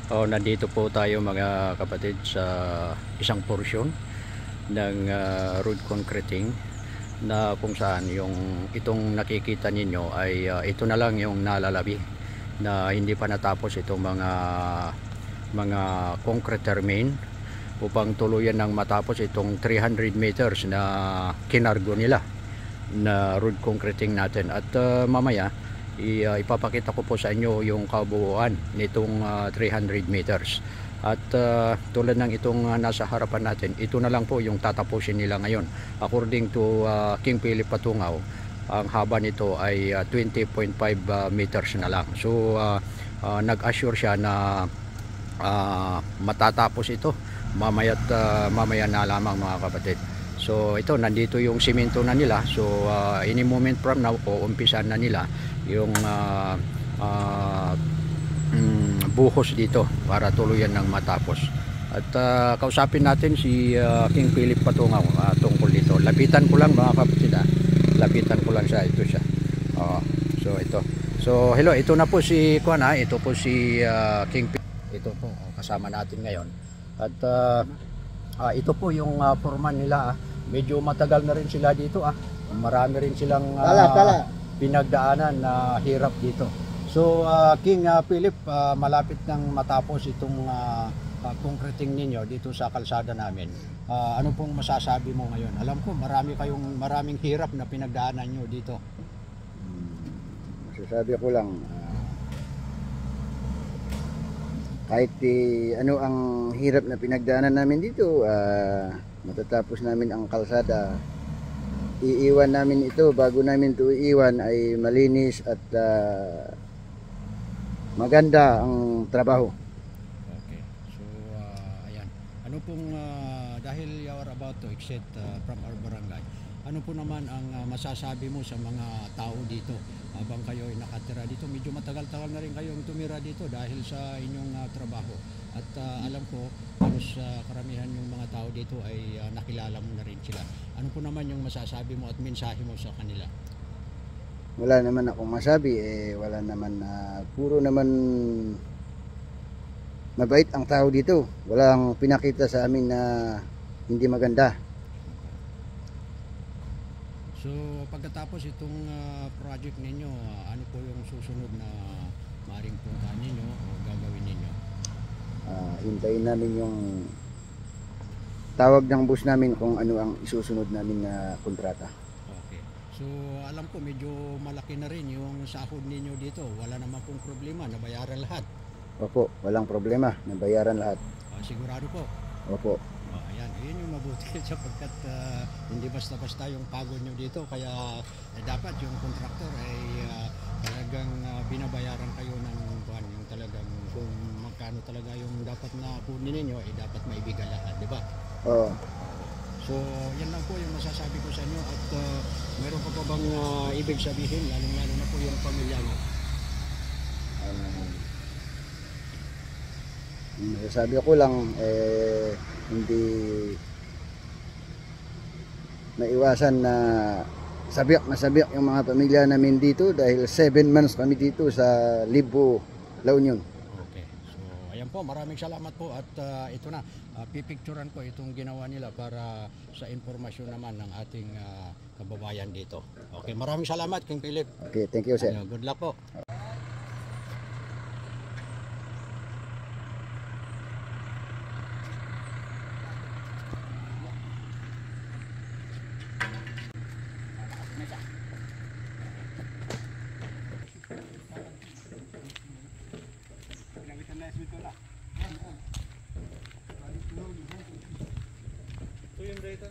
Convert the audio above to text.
Nandito po tayo mga kapatid sa isang porsyon ng road concreting na kung saan itong nakikita ninyo ay ito na lang yung nalalabi na hindi pa natapos itong mga concrete main upang tuluyan ng matapos itong 300 meters na kinargo nila na road concreting natin. At mamaya ipapakita ko po sa inyo yung kabuuan nitong 300 meters. At tulad ng itong nasa harapan natin, ito na lang po yung tatapusin nila ngayon. According to King Philip Patungaw, ang haba nito ay 20.5 meters na lang. So nag-assure siya na matatapos ito mamaya na lamang mga kapatid. So ito, nandito yung simento na nila. So any moment from now umpisan na nila yung buhos dito para tuluyan ng matapos. At kausapin natin si King Philip Patungaw tungkol dito. Lapitan ko lang mga kapatid, lapitan ko lang siya. Ito siya. So ito. So hello, ito na po si ito po si King Philip. Ito po kasama natin ngayon. At ito po yung foreman nila. Medyo matagal na rin sila dito. Marami rin silang pinagdaanan na hirap dito. So King Philip, malapit nang matapos itong concreting ninyo dito sa kalsada namin. Ano pong masasabi mo ngayon? Alam ko maraming hirap na pinagdaanan nyo dito. Masasabi ko lang, kahit ano ang hirap na pinagdaanan namin dito, matatapos namin ang kalsada. Iiwan namin ito, bago namin ito iiwan ay malinis at maganda ang trabaho. Okay. So ayan. Ano pong dahil you are about to exit from our barangay, ano po naman ang masasabi mo sa mga tao dito habang kayo ay nakatira dito? Medyo matagal-tagal na rin kayong tumira dito dahil sa inyong trabaho. At alam ko halos karamihan yung mga tao dito ay nakilala mo na rin sila. Ano po naman yung masasabi mo at mensahe mo sa kanila? Wala naman akong masabi, wala naman, puro naman mabait ang tao dito. Walang pinakita sa amin na hindi maganda. So pagkatapos itong project ninyo, ano po yung susunod na maaaring puntahan ninyo o gagawin ninyo? Hintayin namin yung tawag ng boss namin kung ano ang isusunod namin na kontrata. Okay. So alam ko medyo malaki na rin yung sahod ninyo dito. Wala naman pong problema, nabayaran lahat. Opo, walang problema, nabayaran lahat. Sigurado po? Opo. Ayan, yun yung mabuti sapagkat hindi basta-basta yung pagod nyo dito. Kaya dapat yung contractor ay talagang binabayaran kayo ng buwan. Yung talagang kung magkano talaga yung dapat na kunin ninyo, dapat maibigay lahat, di ba? Oo. So yan lang po yung masasabi ko sa inyo. At meron pa bang ibig sabihin, lalong-lalo na po yung pamilya nyo? Masasabi ko lang, hindi maiwasan na sabiyak na sabiyak yung mga pamilya namin dito dahil 7 months kami dito sa Libo, La Union. Okay. So ayan po, maraming salamat po at ito na, pipicturan ko itong ginawa nila para sa informasyon naman ng ating kababayan dito. Okay, maraming salamat King Philip. Okay, thank you sir. Good luck po. Ito yung data.